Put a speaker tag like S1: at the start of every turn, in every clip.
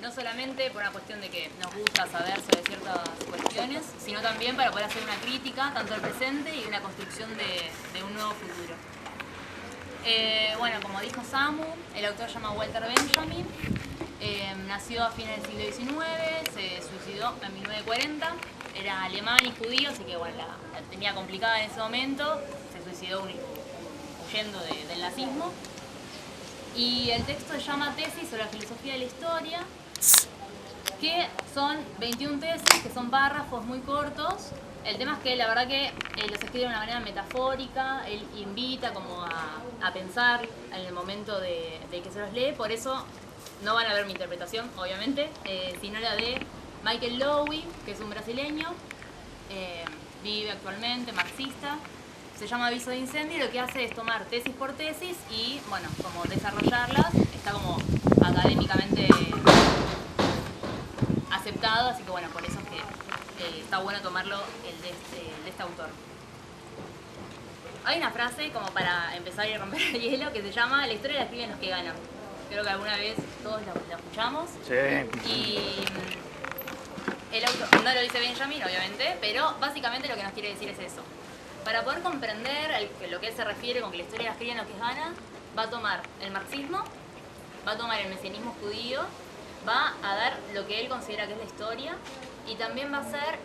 S1: no solamente por una cuestión de que nos gusta saber sobre ciertas cuestiones, sino también para poder hacer una crítica tanto al presente y una construcción de un nuevo futuro. Bueno, como dijo Samu, el autor se llama Walter Benjamin, nació a fines del siglo XIX, se suicidó en 1940, era alemán y judío, así que bueno, la tenía complicada en ese momento, se suicidó huyendo del nazismo. Y el texto se llama Tesis sobre la filosofía de la historia, que son 21 tesis, que son párrafos muy cortos. El tema es que la verdad que los escribe de una manera metafórica, él invita como a pensar en el momento de que se los lee, por eso no van a ver mi interpretación, obviamente, sino la de Michael Lowy, que es un brasileño, vive actualmente, marxista. Se llama Aviso de Incendio y lo que hace es tomar tesis por tesis y, bueno, como desarrollarlas. Está como académicamente aceptado, así que bueno, por eso es que está bueno tomarlo el de este autor. Hay una frase como para empezar y romper el hielo que se llama: la historia la escriben los que ganan. Creo que alguna vez todos la escuchamos.
S2: Sí.
S1: Y el autor, no lo dice Benjamin, obviamente, pero básicamente lo que nos quiere decir es eso. Para poder comprender lo que él se refiere con que la historia la escriben los que ganan, va a tomar el marxismo, va a tomar el mesianismo judío, va a dar lo que él considera que es la historia y también va a hacer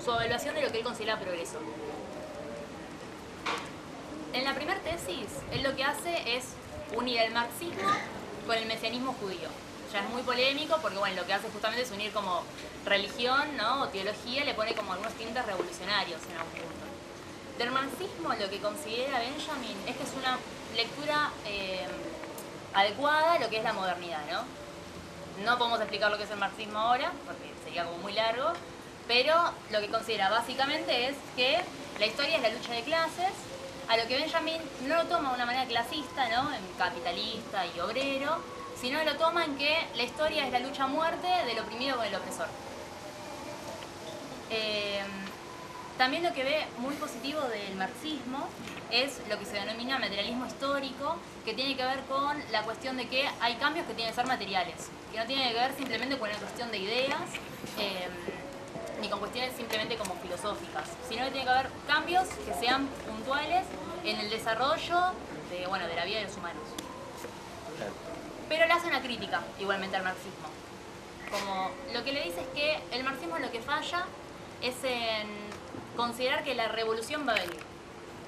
S1: su evaluación de lo que él considera progreso. En la primera tesis, él lo que hace es unir el marxismo con el mesianismo judío. Ya es muy polémico porque bueno, lo que hace justamente es unir como religión, ¿no? O teología, le pone como algunos tintes revolucionarios en algún punto. Del marxismo lo que considera Benjamin es que es una lectura adecuada a lo que es la modernidad, ¿no? No podemos explicar lo que es el marxismo ahora, porque sería como muy largo, pero lo que considera básicamente es que la historia es la lucha de clases, a lo que Benjamin no lo toma de una manera clasista, ¿no? En capitalista y obrero, sino lo toma en que la historia es la lucha a muerte del oprimido con el opresor. También lo que ve muy positivo del marxismo es lo que se denomina materialismo histórico, que tiene que ver con la cuestión de que hay cambios que tienen que ser materiales, que no tiene que ver simplemente con una cuestión de ideas, ni con cuestiones simplemente como filosóficas, sino que tiene que haber cambios que sean puntuales en el desarrollo de la vida de los humanos. Pero le hace una crítica igualmente al marxismo. Como lo que le dice es que el marxismo lo que falla es en considerar que la revolución va a venir.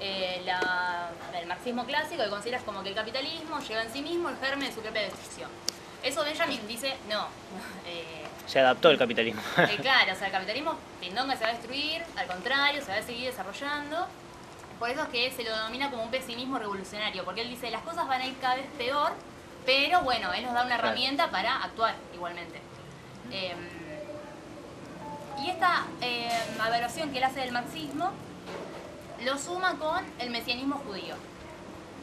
S1: El marxismo clásico que consideras como que el capitalismo lleva en sí mismo el germen de su propia destrucción. Eso Benjamin dice, no.
S2: Se adaptó el capitalismo.
S1: Claro, o sea, el capitalismo pindonga se va a destruir, al contrario, se va a seguir desarrollando. Por eso es que se lo denomina como un pesimismo revolucionario, porque él dice, las cosas van a ir cada vez peor, pero bueno, él nos da una herramienta para actuar igualmente. Y esta evaluación que él hace del marxismo lo suma con el mesianismo judío.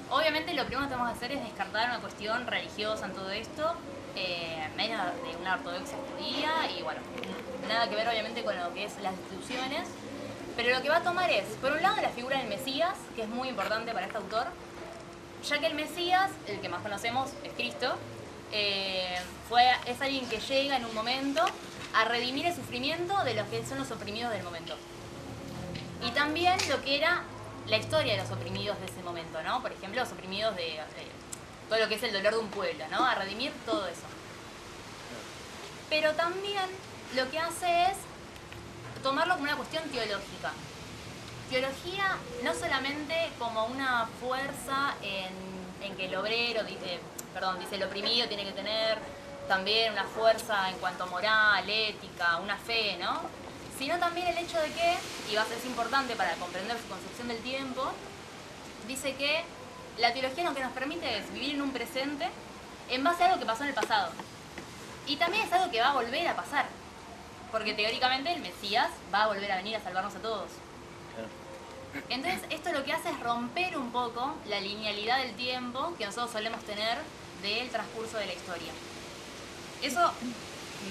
S1: Obviamente lo primero que tenemos que hacer es descartar una cuestión religiosa en todo esto, menos de una ortodoxia judía y bueno, nada que ver obviamente con lo que es las instituciones, pero lo que va a tomar es, por un lado, la figura del Mesías, que es muy importante para este autor, ya que el Mesías, el que más conocemos es Cristo, es alguien que llega en un momento a redimir el sufrimiento de los que son los oprimidos del momento. Y también lo que era la historia de los oprimidos de ese momento, ¿no? Por ejemplo, los oprimidos de todo lo que es el dolor de un pueblo, ¿no? A redimir todo eso. Pero también lo que hace es tomarlo como una cuestión teológica. Teología no solamente como una fuerza en que el obrero, dice el oprimido tiene que tener también una fuerza en cuanto a moral, ética, una fe, ¿no? Sino también el hecho de que, y va a ser importante para comprender su concepción del tiempo, dice que la teología lo que nos permite es vivir en un presente en base a algo que pasó en el pasado. Y también es algo que va a volver a pasar, porque teóricamente el Mesías va a volver a venir a salvarnos a todos. Entonces esto lo que hace es romper un poco la linealidad del tiempo que nosotros solemos tener del transcurso de la historia. Eso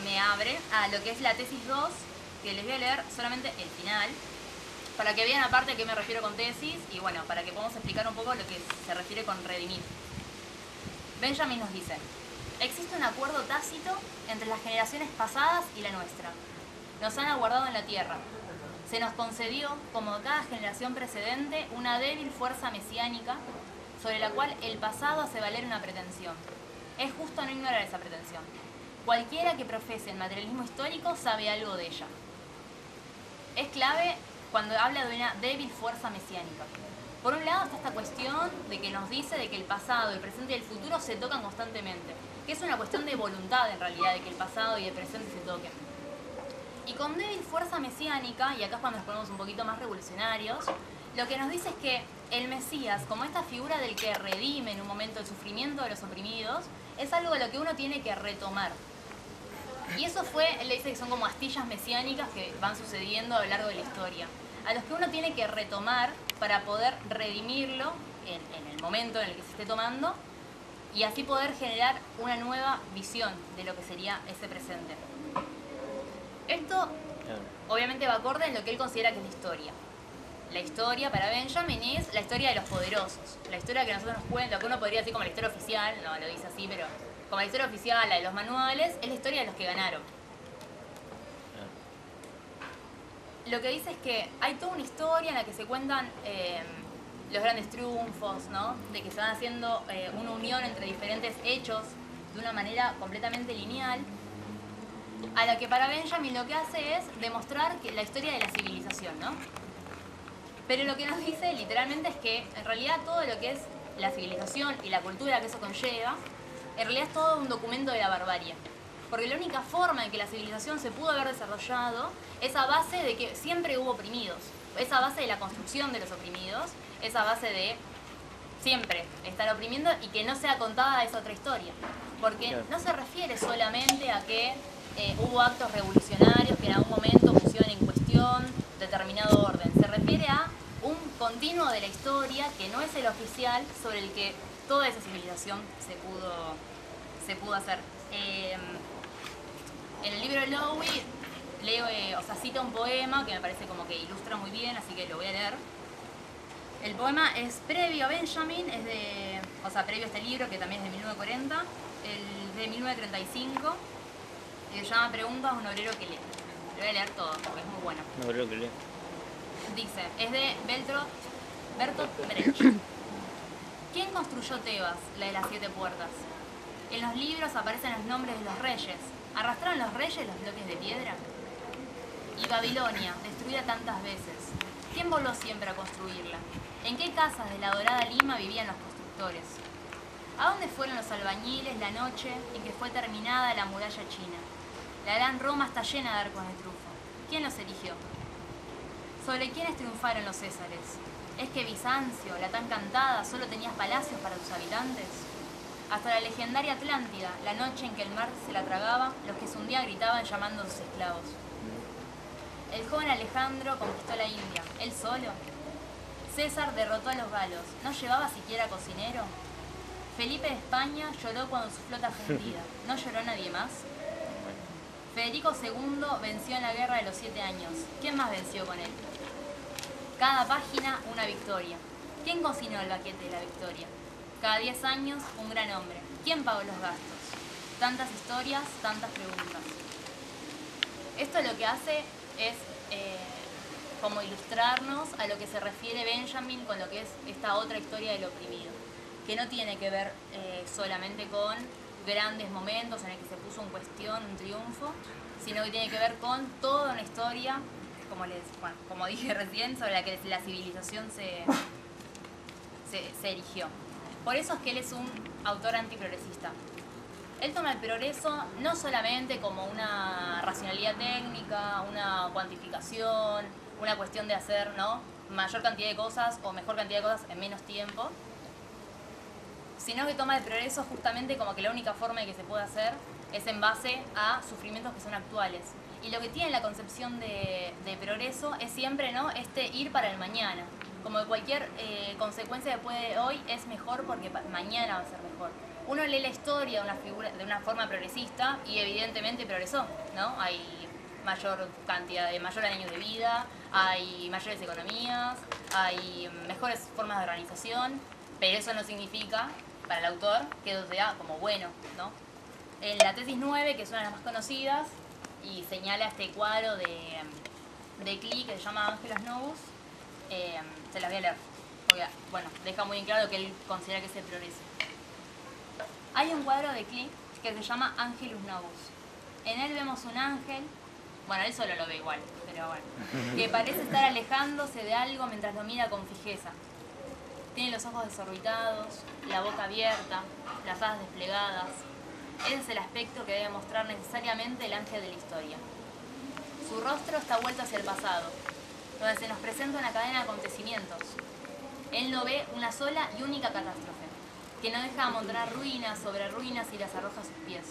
S1: me abre a lo que es la tesis 2, que les voy a leer solamente el final, para que vean aparte a qué me refiero con tesis y bueno, para que podamos explicar un poco lo que se refiere con redimir. Benjamin nos dice, existe un acuerdo tácito entre las generaciones pasadas y la nuestra. Nos han aguardado en la tierra. Se nos concedió, como a cada generación precedente, una débil fuerza mesiánica sobre la cual el pasado hace valer una pretensión. Es justo no ignorar esa pretensión. Cualquiera que profese el materialismo histórico sabe algo de ella. Es clave cuando habla de una débil fuerza mesiánica. Por un lado está esta cuestión de que nos dice de que el pasado, el presente y el futuro se tocan constantemente, que es una cuestión de voluntad en realidad, de que el pasado y el presente se toquen. Y con débil fuerza mesiánica, y acá es cuando nos ponemos un poquito más revolucionarios, lo que nos dice es que el Mesías, como esta figura del que redime en un momento el sufrimiento de los oprimidos, es algo de lo que uno tiene que retomar. Y eso él le dice que son como astillas mesiánicas que van sucediendo a lo largo de la historia, a los que uno tiene que retomar para poder redimirlo en el momento en el que se esté tomando y así poder generar una nueva visión de lo que sería ese presente. Esto obviamente va acorde en lo que él considera que es la historia. La historia para Benjamin es la historia de los poderosos, la historia que nosotros nos cuenta, lo que uno podría decir como la historia oficial, no lo dice así, pero como la historia oficial, la de los manuales, es la historia de los que ganaron. Lo que dice es que hay toda una historia en la que se cuentan los grandes triunfos, ¿no? De que se van haciendo una unión entre diferentes hechos de una manera completamente lineal, a la que para Benjamin lo que hace es demostrar que la historia de la civilización, ¿no? Pero lo que nos dice literalmente es que en realidad todo lo que es la civilización y la cultura que eso conlleva, en realidad es todo un documento de la barbarie. Porque la única forma en que la civilización se pudo haber desarrollado es a base de que siempre hubo oprimidos, esa base de la construcción de los oprimidos, esa base de siempre estar oprimiendo y que no sea contada esa otra historia. Porque no se refiere solamente a que hubo actos revolucionarios que en algún momento pusieron en cuestión determinado orden. Se refiere a un continuo de la historia que no es el oficial sobre el que toda esa civilización se pudo hacer. En el libro de Lowy leo, cita un poema que me parece como que ilustra muy bien, así que lo voy a leer. El poema es previo a Benjamin, previo a este libro que también es de 1940, el de 1935, que se llama Preguntas a un obrero que lee. Lo voy a leer todo porque es muy bueno.
S2: Un obrero que lee.
S1: Dice, es de Bertolt Brecht. ¿Quién construyó Tebas, la de las 7 puertas? En los libros aparecen los nombres de los reyes. ¿Arrastraron los reyes los bloques de piedra? Y Babilonia, destruida tantas veces. ¿Quién voló siempre a construirla? ¿En qué casas de la dorada Lima vivían los constructores? ¿A dónde fueron los albañiles la noche en que fue terminada la muralla china? La gran Roma está llena de arcos de trufo. ¿Quién los erigió? ¿Sobre quiénes triunfaron los césares? ¿Es que Bizancio, la tan cantada, solo tenía palacios para sus habitantes? Hasta la legendaria Atlántida, la noche en que el mar se la tragaba, los que se hundían gritaban llamando a sus esclavos. El joven Alejandro conquistó la India, ¿él solo? César derrotó a los galos, ¿no llevaba siquiera cocinero? Felipe de España lloró cuando su flota fue hundida, ¿no lloró nadie más? Federico II venció en la guerra de los 7 años, ¿quién más venció con él? Cada página una victoria. ¿Quién cocinó el banquete de la victoria? Cada 10 años un gran hombre. ¿Quién pagó los gastos? Tantas historias, tantas preguntas. Esto lo que hace es como ilustrarnos a lo que se refiere Benjamin con lo que es esta otra historia del oprimido, que no tiene que ver solamente con grandes momentos en el que se puso en cuestión un triunfo, sino que tiene que ver con toda una historia, como dije recién, sobre la que la civilización se erigió. Por eso es que él es un autor antiprogresista. Él toma el progreso no solamente como una racionalidad técnica, una cuantificación, una cuestión de hacer, ¿no?, mayor cantidad de cosas o mejor cantidad de cosas en menos tiempo, sino que toma el progreso justamente como que la única forma de que se pueda hacer es en base a sufrimientos que son actuales. Y lo que tiene la concepción de progreso es siempre, ¿no?, ir para el mañana. Como que cualquier consecuencia después de hoy es mejor porque mañana va a ser mejor. Uno lee la historia de una forma progresista y evidentemente progresó, ¿no? Hay mayor años de vida, hay mayores economías, hay mejores formas de organización, pero eso no significa, para el autor, que eso sea como bueno, ¿no? en la tesis 9, que es una de las más conocidas, y señala este cuadro de Klee que se llama Angelus Novus, se las voy a leer, porque, bueno, deja muy en claro que él considera que es el progreso. Hay un cuadro de Klee que se llama Angelus Novus. En él vemos un ángel, bueno, él solo lo ve igual, pero bueno, que parece estar alejándose de algo mientras lo mira con fijeza. Tiene los ojos desorbitados, la boca abierta, las alas desplegadas. Ese es el aspecto que debe mostrar necesariamente el ángel de la historia. Su rostro está vuelto hacia el pasado, donde se nos presenta una cadena de acontecimientos. Él no ve una sola y única catástrofe, que no deja de amontonar ruinas sobre ruinas y las arroja a sus pies.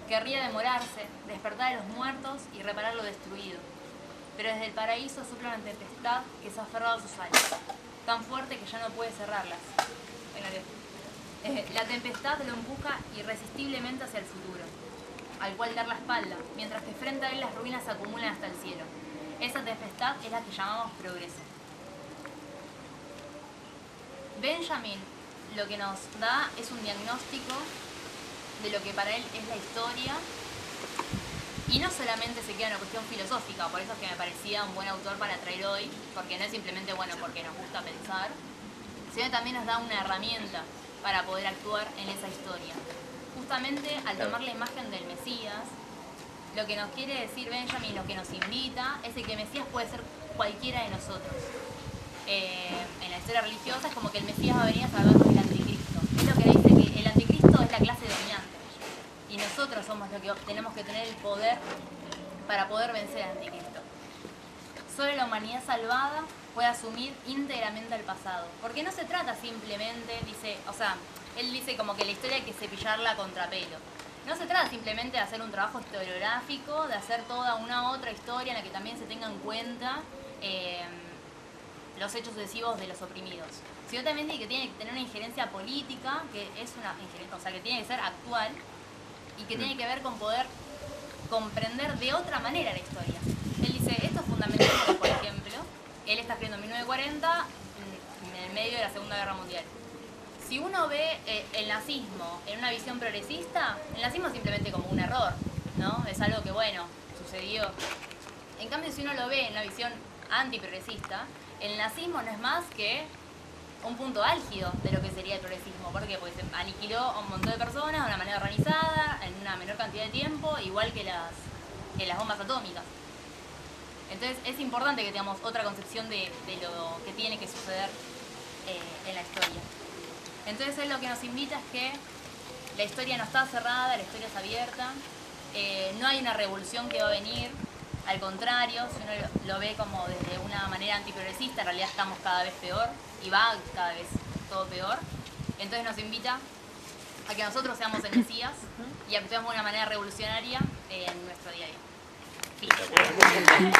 S1: Querría demorarse, despertar a los muertos y reparar lo destruido. Pero desde el paraíso sopla una tempestad que se ha aferrado a sus alas, tan fuerte que ya no puede cerrarlas. La tempestad lo empuja irresistiblemente hacia el futuro, al cual dar la espalda, mientras que frente a él las ruinas se acumulan hasta el cielo. Esa tempestad es la que llamamos progreso. Benjamin lo que nos da es un diagnóstico de lo que para él es la historia, y no solamente se queda en una cuestión filosófica, por eso es que me parecía un buen autor para traer hoy, porque no es simplemente bueno porque nos gusta pensar, sino que también nos da una herramienta para poder actuar en esa historia. Justamente al tomar la imagen del Mesías, lo que nos quiere decir Benjamin, lo que nos invita, es de que el Mesías puede ser cualquiera de nosotros. En la historia religiosa es como que el Mesías va a venir a salvarnos del anticristo. Es lo que dice que el anticristo es la clase dominante. Y nosotros somos los que tenemos que tener el poder para poder vencer al anticristo. Solo la humanidad salvada puede asumir íntegramente el pasado. Porque no se trata simplemente, él dice como que la historia hay que cepillarla a contrapelo. No se trata simplemente de hacer un trabajo historiográfico, de hacer toda una otra historia en la que también se tenga en cuenta los hechos sucesivos de los oprimidos, sino también de que tiene que tener una injerencia política, que es una injerencia, que tiene que ser actual y que tiene que ver con poder comprender de otra manera la historia. Él dice, esto es fundamental porque, por ejemplo, él está escribiendo en 1940, en el medio de la Segunda Guerra Mundial. Si uno ve el nazismo en una visión progresista, el nazismo es simplemente como un error, ¿no? Es algo que, bueno, sucedió. En cambio, si uno lo ve en una visión antiprogresista, el nazismo no es más que un punto álgido de lo que sería el progresismo. ¿Por qué? Porque se aniquiló a un montón de personas de una manera organizada, en una menor cantidad de tiempo, igual que las bombas atómicas. Entonces es importante que tengamos otra concepción de lo que tiene que suceder en la historia. Entonces él lo que nos invita es que la historia no está cerrada, la historia es abierta, no hay una revolución que va a venir. Al contrario, si uno lo ve como desde una manera antiprogresista, en realidad estamos cada vez peor y va cada vez todo peor. Entonces nos invita a que nosotros seamos el Mesías y actuemos de una manera revolucionaria en nuestro día a día. Fin.